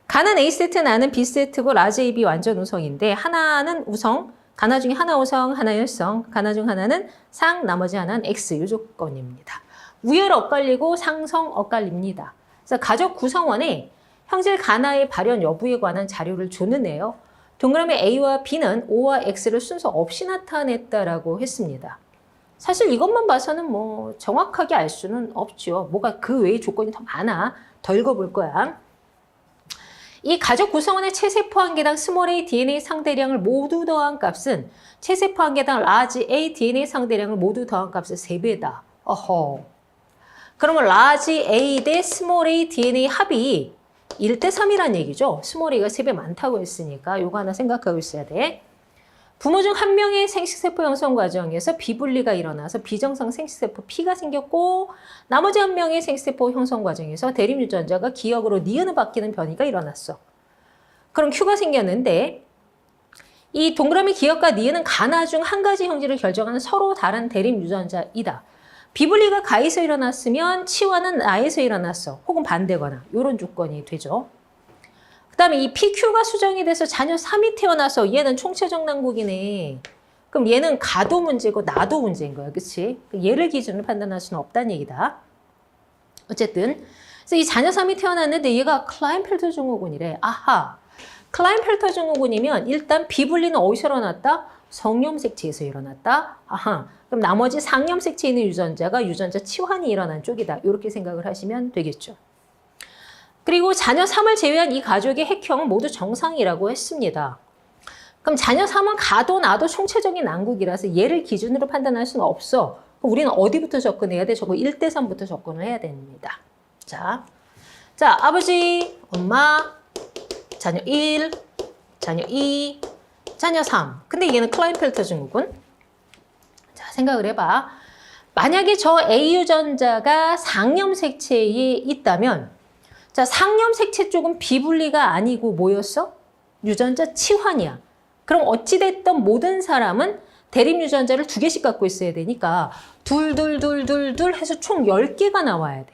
가는 A세트 나는 B세트고 라지 AB 완전 우성인데 하나는 우성, 가나 중에 하나 우성, 하나 열성, 가나 중 하나는 상, 나머지 하나는 X 이 조건입니다. 우열 엇갈리고 상성 엇갈립니다. 그래서 가족 구성원에 형질 가나의 발현 여부에 관한 자료를 줬는데요. 동그라미 A와 B는 O와 X를 순서 없이 나타냈다라고 했습니다. 사실 이것만 봐서는 뭐 정확하게 알 수는 없죠. 뭐가 그 외의 조건이 더 많아. 더 읽어볼 거야. 이 가족 구성원의 체세포 한 개당 스몰 a DNA 상대량을 모두 더한 값은 체세포 한 개당 라지 A DNA 상대량을 모두 더한 값의 3배다. 어허. 그러면 라지 A 대 스몰 a DNA 합이 1대 3이란 얘기죠. 스몰 a가 3배 많다고 했으니까 요거 하나 생각하고 있어야 돼. 부모 중 한 명의 생식세포 형성 과정에서 비분리가 일어나서 비정상 생식세포 P가 생겼고 나머지 한 명의 생식세포 형성 과정에서 대립유전자가 기역으로 니은으로 바뀌는 변이가 일어났어. 그럼 Q가 생겼는데 이 동그라미 기역과 니은은 가나 중 한 가지 형질을 결정하는 서로 다른 대립유전자이다. 비분리가 가에서 일어났으면 치와는 나에서 일어났어. 혹은 반대거나 이런 조건이 되죠. 그 다음에 이 PQ가 수정이 돼서 자녀 3이 태어나서 얘는 총체적 난국이네. 그럼 얘는 가도 문제고 나도 문제인 거야. 그치? 얘를 기준으로 판단할 수는 없다는 얘기다. 어쨌든 그래서 이 자녀 3이 태어났는데 얘가 클라인펠터 증후군이래. 아하. 클라인펠터 증후군이면 일단 비분리는 어디서 일어났다? 성염색체에서 일어났다. 아하. 그럼 나머지 상염색체에 있는 유전자가 유전자 치환이 일어난 쪽이다. 이렇게 생각을 하시면 되겠죠. 그리고 자녀 3을 제외한 이 가족의 핵형 모두 정상이라고 했습니다. 그럼 자녀 3은 가도 나도 총체적인 난국이라서 얘를 기준으로 판단할 수는 없어. 그럼 우리는 어디부터 접근해야 돼? 저거 1대 3부터 접근을 해야 됩니다. 자, 아버지, 엄마, 자녀 1, 자녀 2, 자녀 3. 근데 얘는 클라인펠터 증후군. 자, 생각을 해봐. 만약에 저 A 유전자가 상염색체에 있다면 자, 상염색체 쪽은 비분리가 아니고 뭐였어? 유전자 치환이야. 그럼 어찌됐든 모든 사람은 대립유전자를 2개씩 갖고 있어야 되니까 둘 해서 총 10개가 나와야 돼.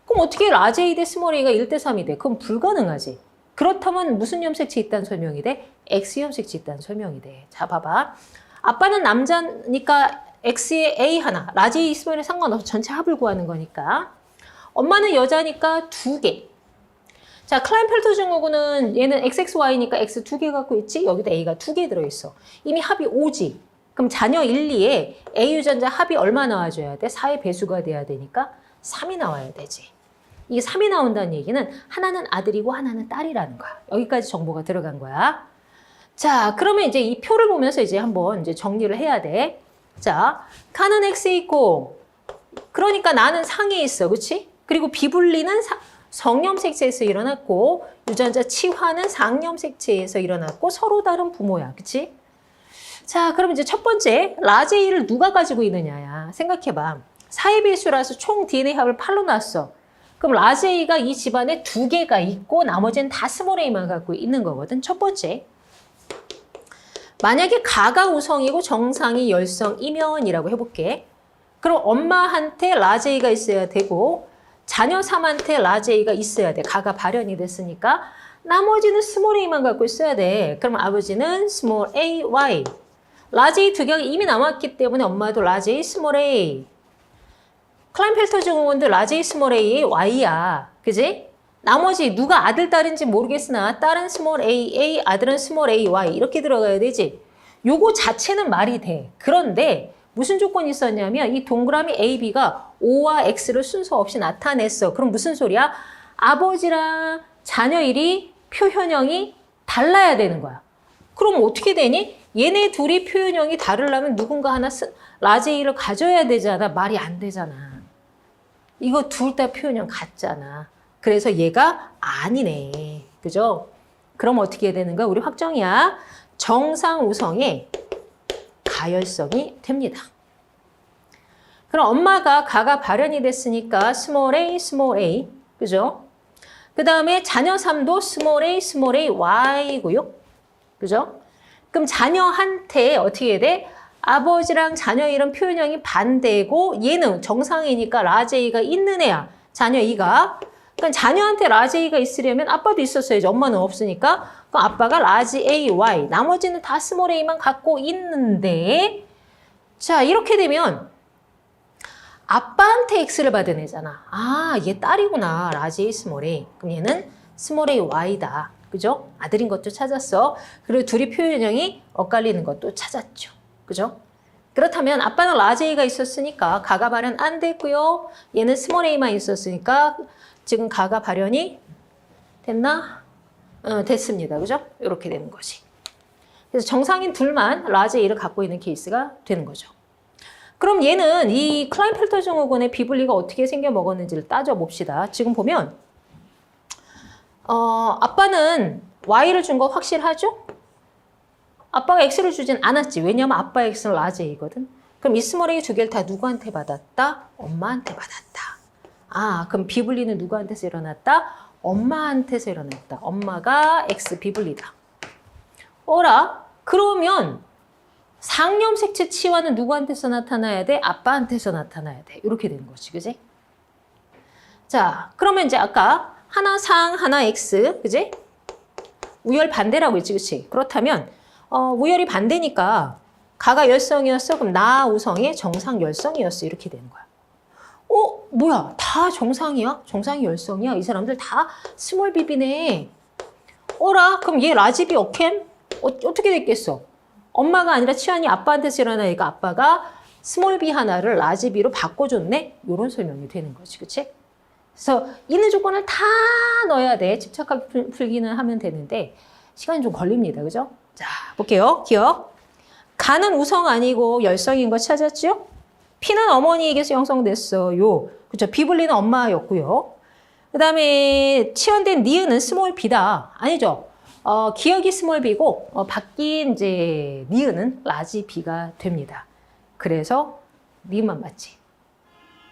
그럼 어떻게 라지 A 대 스몰 a가 1대 3이 돼? 그럼 불가능하지. 그렇다면 무슨 염색체 있다는 설명이 돼? X 염색체 있다는 설명이 돼. 자, 봐봐. 아빠는 남자니까 X에 A 하나, 라지 A 스몰에 상관없어. 전체 합을 구하는 거니까. 엄마는 여자니까 2개. 자, 클라인펠터 증후군은 얘는 XXY니까 X 2개 갖고 있지? 여기다 A가 2개 들어있어. 이미 합이 5지. 그럼 자녀 1, 2에 A 유전자 합이 얼마 나와줘야 돼? 4의 배수가 돼야 되니까 3이 나와야 되지. 이게 3이 나온다는 얘기는 하나는 아들이고 하나는 딸이라는 거야. 여기까지 정보가 들어간 거야. 자, 그러면 이제 이 표를 보면서 이제 한번 이제 정리를 해야 돼. 자, 카는 X에 있고, 그러니까 나는 상에 있어. 그치? 그리고 비분리는 성염색체에서 일어났고 유전자 치환은 상염색체에서 일어났고 서로 다른 부모야. 그치? 자, 그럼 이제 첫 번째 라지 A를 누가 가지고 있느냐야. 생각해봐. 4의 배수라서 총 DNA 합을 8로 놨어. 그럼 라지 A가 이 집안에 2개가 있고 나머지는 다 스몰 a만 갖고 있는 거거든. 첫 번째. 만약에 가가 우성이고 정상이 열성이면이라고 해볼게. 그럼 엄마한테 라지 A가 있어야 되고 자녀 3한테 라지 A가 있어야 돼. 가가 발현이 됐으니까 나머지는 스몰 a만 갖고 있어야 돼. 그럼 아버지는 스몰 a, y. 라지 A 2개가 이미 남았기 때문에 엄마도 라지 A, 스몰 a. 클라인펠터 증후군도 라지 A, 스몰 a, y야. 그지? 나머지 누가 아들, 딸인지 모르겠으나 딸은 스몰 a, a, 아들은 스몰 a, y 이렇게 들어가야 되지. 요거 자체는 말이 돼. 그런데 무슨 조건이 있었냐면 이 동그라미 A, B가 O와 X를 순서 없이 나타냈어. 그럼 무슨 소리야? 아버지랑 자녀 1이 표현형이 달라야 되는 거야. 그럼 어떻게 되니? 얘네 둘이 표현형이 다르려면 누군가 하나 라지 A를 가져야 되잖아. 말이 안 되잖아. 이거 둘 다 표현형 같잖아. 그래서 얘가 아니네. 그죠? 그럼 어떻게 해야 되는가? 우리 확정이야. 정상 우성에 가열성이 됩니다. 그럼 엄마가 가가 발현이 됐으니까 스몰 a, 스몰 a. 그죠? 그 다음에 자녀 3도 스몰 a, 스몰 a, y고요. 그죠? 그럼 자녀한테 어떻게 해야 돼? 아버지랑 자녀 이름 표현형이 반대고 얘는 정상이니까 라지 A가 있는 애야. 자녀 2가. 그러니까 자녀한테 라지 A가 있으려면 아빠도 있었어야지. 엄마는 없으니까. 그럼 아빠가 라지 A, Y. 나머지는 다 스몰 a만 갖고 있는데 자, 이렇게 되면 아빠한테 X를 받은 애잖아. 아, 얘 딸이구나. 라지 A, 스몰 a. 그럼 얘는 스몰 a, Y다. 그죠? 아들인 것도 찾았어. 그리고 둘이 표현형이 엇갈리는 것도 찾았죠. 그죠? 그렇다면 아빠는 라지 A가 있었으니까 가가 발현 안 됐고요. 얘는 스몰 a만 있었으니까 지금 가가 발현이 됐나? 됐습니다. 그죠? 이렇게 되는 거지. 그래서 정상인 둘만 라지 A를 갖고 있는 케이스가 되는 거죠. 그럼 얘는 이 클라인펠터 증후군의 비분리가 어떻게 생겨 먹었는지를 따져봅시다. 지금 보면 아빠는 Y를 준 거 확실하죠? 아빠가 X를 주진 않았지. 왜냐면 아빠 X는 라지 A거든. 그럼 이 스몰 A 두 개를 다 누구한테 받았다? 엄마한테 받았다. 아, 그럼 비분리는 누구한테서 일어났다? 엄마한테서 일어났다. 엄마가 X 비분리다. 어라? 그러면 상염색체 치환은 누구한테서 나타나야 돼? 아빠한테서 나타나야 돼. 이렇게 되는 거지. 그지? 자, 그러면 이제 아까 하나 상, 하나 X. 그지? 우열 반대라고 했지. 그치? 그렇다면 우열이 반대니까 가가 열성이었어. 그럼 나 우성의 정상 열성이었어. 이렇게 되는 거야. 뭐야? 다 정상이야? 정상이 열성이야? 이 사람들 다 스몰 비비네. 어라? 그럼 얘 라지비 어캠? 어떻게 됐겠어? 엄마가 아니라 치환이 아빠한테서 일어나니까 아빠가 스몰 b 하나를 라지 b로 바꿔줬네? 이런 설명이 되는 거지. 그치? 그래서 있는 조건을 다 넣어야 돼. 집착하게 풀기는 하면 되는데 시간이 좀 걸립니다. 그죠? 자, 볼게요. 기억. 가는 우성 아니고 열성인 거 찾았죠? P는 어머니에게서 형성됐어요. 그쵸? 비분리는 엄마였고요. 그 다음에 치환된 니은은 스몰 b다. 아니죠? 기억이 스몰 b고 바뀐 이제 니은은 라지 b가 됩니다. 그래서 니은만 맞지.